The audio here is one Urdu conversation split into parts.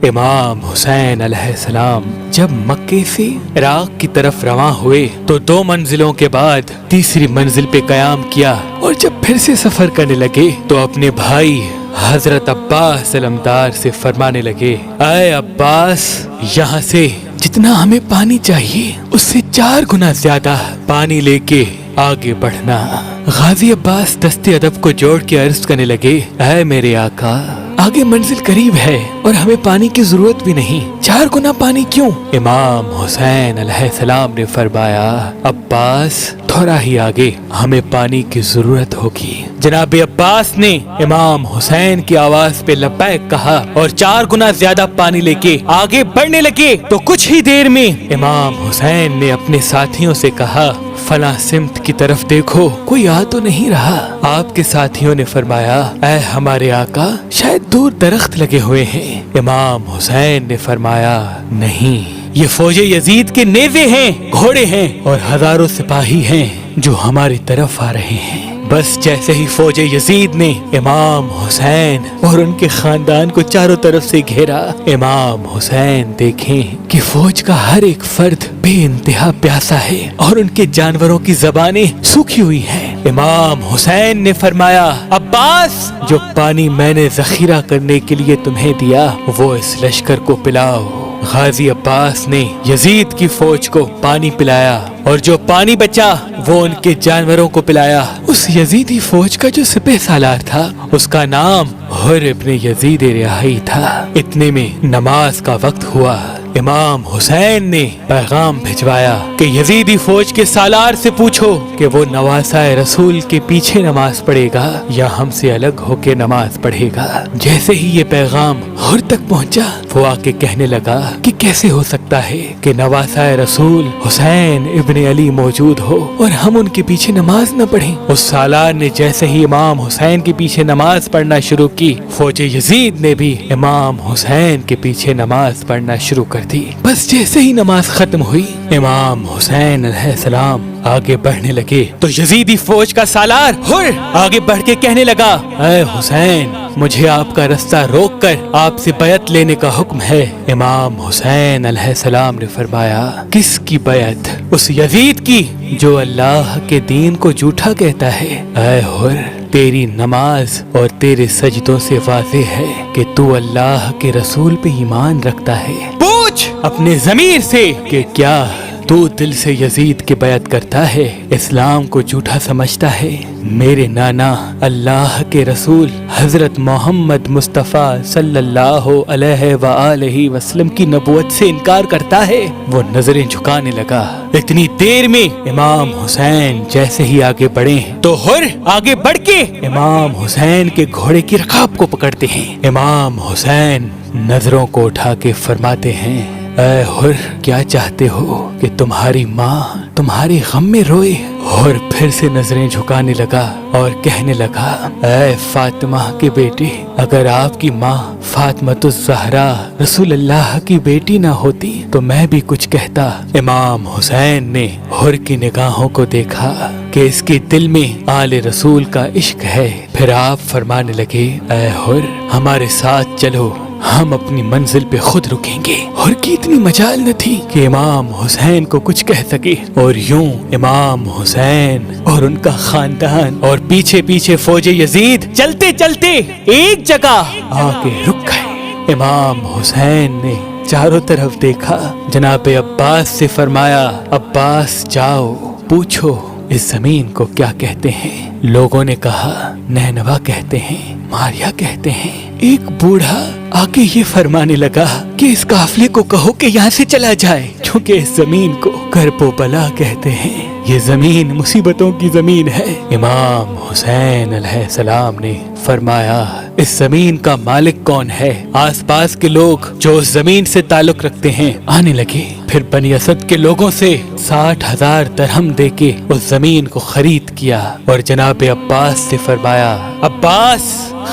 امام حسین علیہ السلام جب مکے سے عراق کی طرف رواں ہوئے تو 2 منزلوں کے بعد تیسری منزل پہ قیام کیا، اور جب پھر سے سفر کرنے لگے تو اپنے بھائی حضرت عباس علمدار سے فرمانے لگے، اے عباس، یہاں سے جتنا ہمیں پانی چاہیے اس سے 4 گنا زیادہ پانی لے کے آگے بڑھنا۔ غازی عباس دستے ادب کو جوڑ کے عرض کرنے لگے، اے میرے آقا، آگے منزل قریب ہے اور ہمیں پانی کی ضرورت بھی نہیں، 4 گنا پانی کیوں؟ امام حسین علیہ السلام نے فرمایا، عباس، تھوڑا ہی آگے ہمیں پانی کی ضرورت ہوگی۔ جناب عباس نے امام حسین کی آواز پہ لبیک کہا اور 4 گنا زیادہ پانی لے کے آگے بڑھنے لگے تو کچھ ہی دیر میں امام حسین نے اپنے ساتھیوں سے کہا، فلاں سمت کی طرف دیکھو، کوئی آ تو نہیں رہا؟ آپ کے ساتھیوں نے فرمایا، اے ہمارے آقا، شاید دور درخت لگے ہوئے ہیں۔ امام حسین نے فرمایا، نہیں، یہ فوج یزید کے نیزے ہیں، گھوڑے ہیں اور ہزاروں سپاہی ہیں جو ہماری طرف آ رہے ہیں۔ بس جیسے ہی فوج یزید نے امام حسین اور ان کے خاندان کو چاروں طرف سے گھیرا، امام حسین دیکھیں کہ فوج کا ہر ایک فرد بے انتہا پیاسا ہے اور ان کے جانوروں کی زبانیں سوکھی ہوئی ہیں۔ امام حسین نے فرمایا، عباس، جو پانی میں نے ذخیرہ کرنے کے لیے تمہیں دیا وہ اس لشکر کو پلاؤ۔ غازی عباس نے یزید کی فوج کو پانی پلایا اور جو پانی بچا وہ ان کے جانوروں کو پلایا۔ اس یزیدی فوج کا جو سپہ سالار تھا اس کا نام حر ابن یزید رہائی تھا۔ اتنے میں نماز کا وقت ہوا۔ امام حسین نے پیغام بھجوایا کہ یزیدی فوج کے سالار سے پوچھو کہ وہ نواسۂ رسول کے پیچھے نماز پڑھے گا یا ہم سے الگ ہو کے نماز پڑھے گا۔ جیسے ہی یہ پیغام حر تک پہنچا وہ آ کے کہنے لگا کہ کیسے ہو سکتا ہے کہ نواسۂ رسول حسین ابن علی موجود ہو اور ہم ان کے پیچھے نماز نہ پڑھیں۔ اس سالار نے جیسے ہی امام حسین کے پیچھے نماز پڑھنا شروع کی، فوج یزید نے بھی امام حسین کے پیچھے نماز پڑھنا شروع کر دی۔ بس جیسے ہی نماز ختم ہوئی، امام حسین علیہ السلام آگے بڑھنے لگے تو یزیدی فوج کا سالار حر آگے بڑھ کے کہنے لگا، اے حسین، مجھے آپ کا رستہ روک کر آپ سے بیعت لینے کا حکم ہے۔ امام حسین علیہ السلام نے فرمایا، کس کی بیعت؟ اس یزید کی جو اللہ کے دین کو جھوٹا کہتا ہے۔ اے حر، تیری نماز اور تیرے سجدوں سے واضح ہے کہ تو اللہ کے رسول پہ ایمان رکھتا ہے۔ پوچھ اپنے ضمیر سے کہ کیا تو دل سے یزید کی بیعت کرتا ہے، اسلام کو جھوٹا سمجھتا ہے، میرے نانا اللہ کے رسول حضرت محمد مصطفیٰ صلی اللہ علیہ وآلہ وسلم کی نبوت سے انکار کرتا ہے؟ وہ نظریں جھکانے لگا۔ اتنی دیر میں امام حسین جیسے ہی آگے بڑھے تو حر آگے بڑھ کے امام حسین کے گھوڑے کی رکاب کو پکڑتے ہیں۔ امام حسین نظروں کو اٹھا کے فرماتے ہیں، اے حر، کیا چاہتے ہو کہ تمہاری ماں تمہارے غم میں روئے؟ حر پھر سے نظریں جھکانے لگا اور کہنے لگا، اے فاطمہ کے بیٹے، اگر آپ کی ماں فاطمۃ الزہرا رسول اللہ کی بیٹی نہ ہوتی تو میں بھی کچھ کہتا۔ امام حسین نے حر کی نگاہوں کو دیکھا کہ اس کے دل میں آل رسول کا عشق ہے۔ پھر آپ فرمانے لگے، اے حر، ہمارے ساتھ چلو، ہم اپنی منزل پہ خود رکیں گے۔ اور کی اتنی مجال نہ تھی کہ امام حسین کو کچھ کہہ سکے، اور یوں امام حسین اور ان کا خاندان اور پیچھے پیچھے فوج یزید چلتے چلتے ایک جگہ آ کے رک گئے۔ امام حسین نے چاروں طرف دیکھا، جناب عباس سے فرمایا، عباس جاؤ پوچھو اس زمین کو کیا کہتے ہیں۔ لوگوں نے کہا، نینوا کہتے ہیں، ماریا کہتے ہیں۔ ایک بوڑھا آگے یہ فرمانے لگا کہ اس قافلے کو کہو کہ یہاں سے چلا جائے، کیونکہ اس زمین کو کرب و بلا کہتے ہیں، یہ زمین مصیبتوں کی زمین ہے۔ امام حسین علیہ السلام نے فرمایا، اس زمین کا مالک کون ہے؟ آس پاس کے لوگ جو اس زمین سے تعلق رکھتے ہیں آنے لگے۔ پھر بنی اسد کے لوگوں سے 60,000 درہم دے کے اس زمین کو خرید کی۔ کیا اور جناب عباس سے فرمایا عباس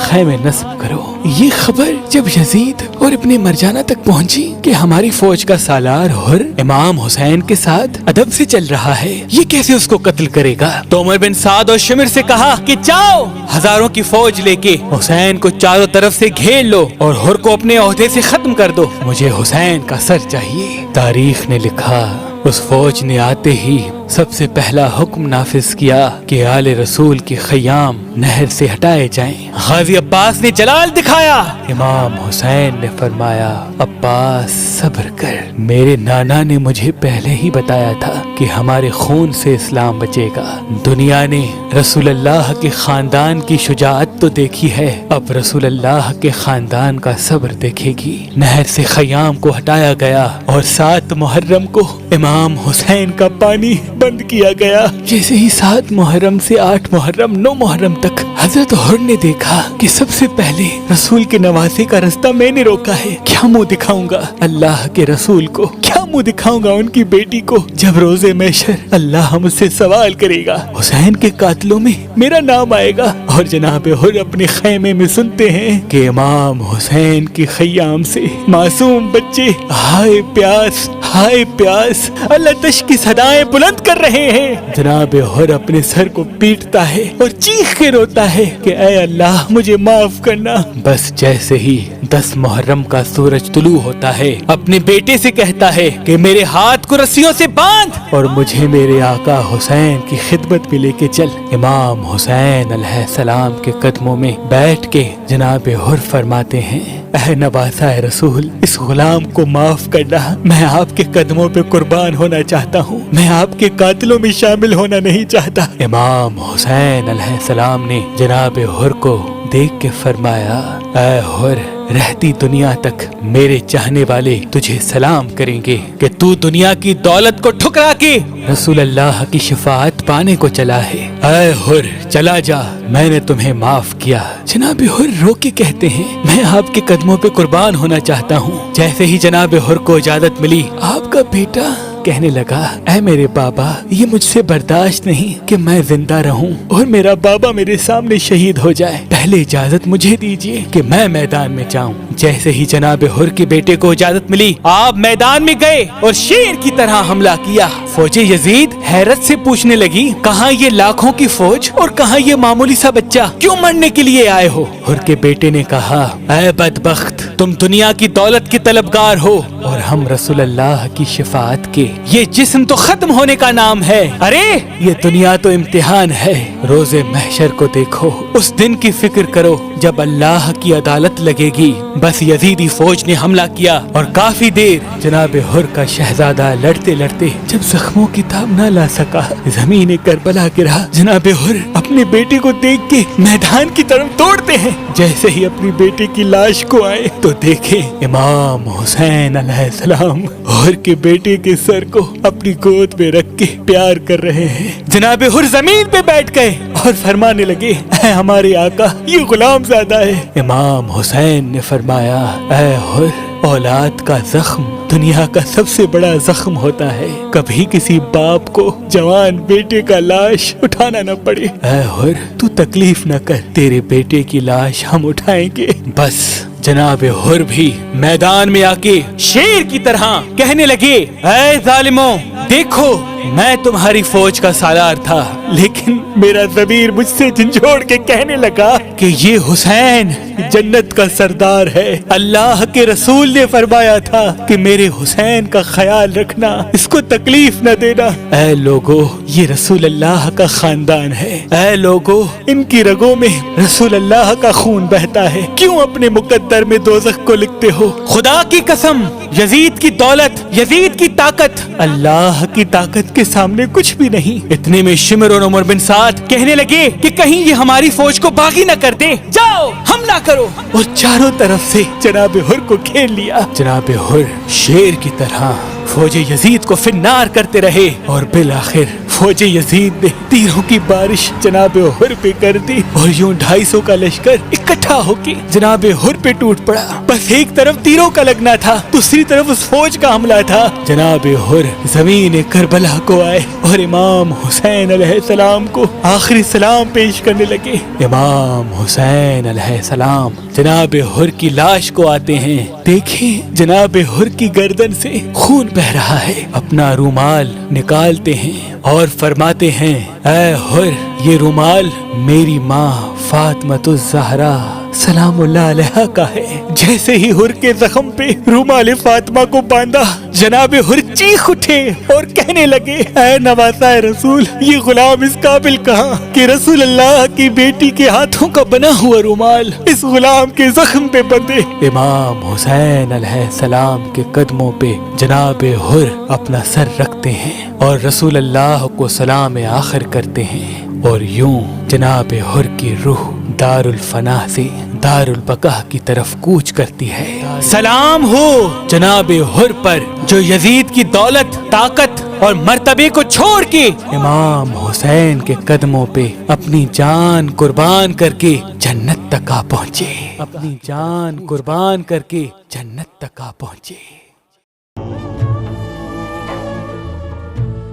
خیمے نصب کرو۔ یہ خبر جب یزید اور ابن مرجانہ تک پہنچی کہ ہماری فوج کا سالار حر امام حسین کے ساتھ ادب سے چل رہا ہے، یہ کیسے اس کو قتل کرے گا، تو عمر بن سعد اور شمر سے کہا کہ جاؤ ہزاروں کی فوج لے کے حسین کو چاروں طرف سے گھیر لو اور حر کو اپنے عہدے سے ختم کر دو، مجھے حسین کا سر چاہیے۔ تاریخ نے لکھا اس فوج نے آتے ہی سب سے پہلا حکم نافذ کیا کہ آل رسول کے خیام نہر سے ہٹائے جائیں۔ غازی عباس نے جلال دکھایا، امام حسین نے فرمایا عباس صبر کر، میرے نانا نے مجھے پہلے ہی بتایا تھا کہ ہمارے خون سے اسلام بچے گا۔ دنیا نے رسول اللہ کے خاندان کی شجاعت تو دیکھی ہے، اب رسول اللہ کے خاندان کا صبر دیکھے گی۔ نہر سے خیام کو ہٹایا گیا اور 7 محرم کو امام حسین کا پانی بند کیا گیا۔ جیسے ہی 7 محرم سے 8 محرم 9 محرم تک حضرت حر نے دیکھا کہ سب سے پہلے رسول کے نواسے کا رستہ میں نے روکا ہے، کیا منہ دکھاؤں گا اللہ کے رسول کو، کیا منہ دکھاؤں گا ان کی بیٹی کو جب روز محشر اللہ مجھ سے سوال کرے گا، حسین کے قاتلوں میں میرا نام آئے گا۔ اور جناب حر اپنے خیمے میں سنتے ہیں کہ امام حسین کے خیام سے معصوم بچے ہائے پیاس ہائے پیاس اللہ تش کی صدائیں بلند کر رہے ہیں۔ جناب حر اپنے سر کو پیٹتا ہے اور چیخ کے روتا ہے کہ اے اللہ مجھے معاف کرنا۔ بس جیسے ہی 10 محرم کا سورج طلوع ہوتا ہے اپنے بیٹے سے کہتا ہے کہ میرے ہاتھ کو رسیوں سے باندھ اور مجھے میرے آقا حسین کی خدمت میں لے کے چل۔ امام حسین علیہ السلام کے قدموں میں بیٹھ کے جناب حر فرماتے ہیں اے نواسہ رسول، اس غلام کو معاف کرنا، میں آپ کے قدموں پہ قربان ہونا چاہتا ہوں، میں آپ کے قاتلوں میں شامل ہونا نہیں چاہتا۔ امام حسین علیہ السلام نے جناب حر کو دیکھ کے فرمایا اے حر، رہتی دنیا تک میرے چاہنے والے تجھے سلام کریں گے کہ تو دنیا کی دولت کو ٹھکرا کے رسول اللہ کی شفاعت پانے کو چلا ہے۔ اے حر چلا جا، میں نے تمہیں معاف کیا۔ جناب حر رو کے کہتے ہیں میں آپ کے قدموں پہ قربان ہونا چاہتا ہوں۔ جیسے ہی جناب حر کو اجازت ملی، آپ کا بیٹا کہنے لگا اے میرے بابا، یہ مجھ سے برداشت نہیں کہ میں زندہ رہوں اور میرا بابا میرے سامنے شہید ہو جائے، پہلے اجازت مجھے دیجیے کہ میں میدان میں جاؤں۔ جیسے ہی جناب حر کے بیٹے کو اجازت ملی، آپ میدان میں گئے اور شیر کی طرح حملہ کیا۔ فوج یزید حیرت سے پوچھنے لگی کہاں یہ لاکھوں کی فوج اور کہاں یہ معمولی سا بچہ، کیوں مرنے کے لیے آئے ہو؟ حر کے بیٹے نے کہا اے بدبخت، تم دنیا کی دولت کے طلبگار ہو اور ہم رسول اللہ کی شفاعت کے۔ یہ جسم تو ختم ہونے کا نام ہے، ارے یہ دنیا تو امتحان ہے۔ روز محشر کو دیکھو، اس دن کی فکر کرو جب اللہ کی عدالت لگے گی۔ بس یزیدی فوج نے حملہ کیا اور کافی دیر جناب حر کا شہزادہ لڑتے لڑتے جب زخموں کی تاب نہ لا سکا، زمین کربلا گرا۔ جناب حر اپنے بیٹے کو دیکھ کے میدان کی طرف دوڑتے ہیں۔ جیسے ہی اپنی بیٹے کی لاش کو آئے تو دیکھے امام حسین علیہ السلام حر کے بیٹے کے سر کو اپنی گود میں رکھ کے پیار کر رہے ہیں۔ جناب حر زمین پہ بیٹھ گئے اور فرمانے لگے اے ہمارے آقا، یہ غلام زادہ ہے۔ امام حسین نے فرمایا اے حر، اولاد کا زخم دنیا کا سب سے بڑا زخم ہوتا ہے، کبھی کسی باپ کو جوان بیٹے کا لاش اٹھانا نہ پڑے۔ اے حر تو تکلیف نہ کر، تیرے بیٹے کی لاش ہم اٹھائیں گے۔ بس جناب حر بھی میدان میں آ کے شیر کی طرح کہنے لگے اے ظالموں، دیکھو میں تمہاری فوج کا سالار تھا، لیکن میرا ضمیر مجھ سے جھنجھوڑ کے کہنے لگا کہ یہ حسین جنت کا سردار ہے۔ اللہ کے رسول نے فرمایا تھا کہ میرے حسین کا خیال رکھنا، اس کو تکلیف نہ دینا۔ اے لوگو، یہ رسول اللہ کا خاندان ہے، اے لوگو ان کی رگوں میں رسول اللہ کا خون بہتا ہے، کیوں اپنے مقدر میں دوزخ کو لکھتے ہو؟ خدا کی قسم، یزید کی دولت، یزید کی طاقت اللہ کی طاقت کے سامنے کچھ بھی نہیں۔ اتنے میں شمر اور عمر بن سعد کہنے لگے کہ کہیں یہ ہماری فوج کو باغی نہ کر دے، جاؤ حملہ کرو، اور چاروں طرف سے جناب حر کو گھیر لیا۔ جناب حر شیر کی طرح فوج یزید کو فنار کرتے رہے اور بالآخر فوج یزید نے تیروں کی بارش جناب حر پہ کر دی اور یوں 250 کا لشکر اکٹھا ہو کے جناب حر پہ ٹوٹ پڑا. بس ایک طرف تیروں کا لگنا تھا، دوسری طرف اس فوج کا حملہ تھا. جناب حر زمین کربلا کو آئے اور امام حسین علیہ السلام کو آخری سلام پیش کرنے لگے. امام حسین علیہ السلام جناب حر کی لاش کو آتے ہیں، دیکھیں جناب حر کی گردن سے خون بہ رہا ہے. اپنا رومال نکالتے ہیں اور فرماتے ہیں اے حر، یہ رومال میری ماں فاطمۃ الزہرا سلام اللہ علیہا کا ہے. جیسے ہی حر کے زخم پہ رومال فاطمہ کو باندھا، جناب حر چیخ اٹھے اور کہنے لگے اے نواسہ رسول، یہ غلام اس قابل کہاں کہ رسول اللہ کی بیٹی کے ہاتھوں کا بنا ہوا رومال اس غلام کے زخم پہ بندھے. امام حسین علیہ السلام کے قدموں پہ جناب حر اپنا سر رکھتے ہیں اور رسول اللہ کو سلام آخر کرتے ہیں اور یوں جناب حر کی روح دار الفنا سے دار البقا کی طرف کوچ کرتی ہے. سلام ہو جناب حر پر جو یزید کی دولت، طاقت اور مرتبے کو چھوڑ کے امام حسین کے قدموں پہ اپنی جان قربان کر کے جنت تک آ پہنچے. اپنی جان قربان کر کے جنت تک آ پہنچے.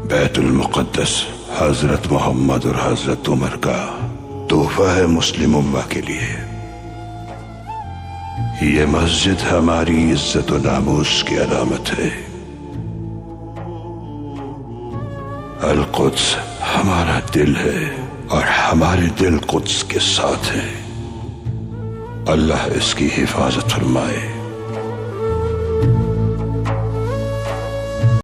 بیت المقدس حضرت محمد اور حضرت عمر کا تحفہ ہے مسلم امہ کے لیے. یہ مسجد ہماری عزت و ناموس کی علامت ہے. القدس ہمارا دل ہے اور ہمارے دل قدس کے ساتھ ہے. اللہ اس کی حفاظت فرمائے.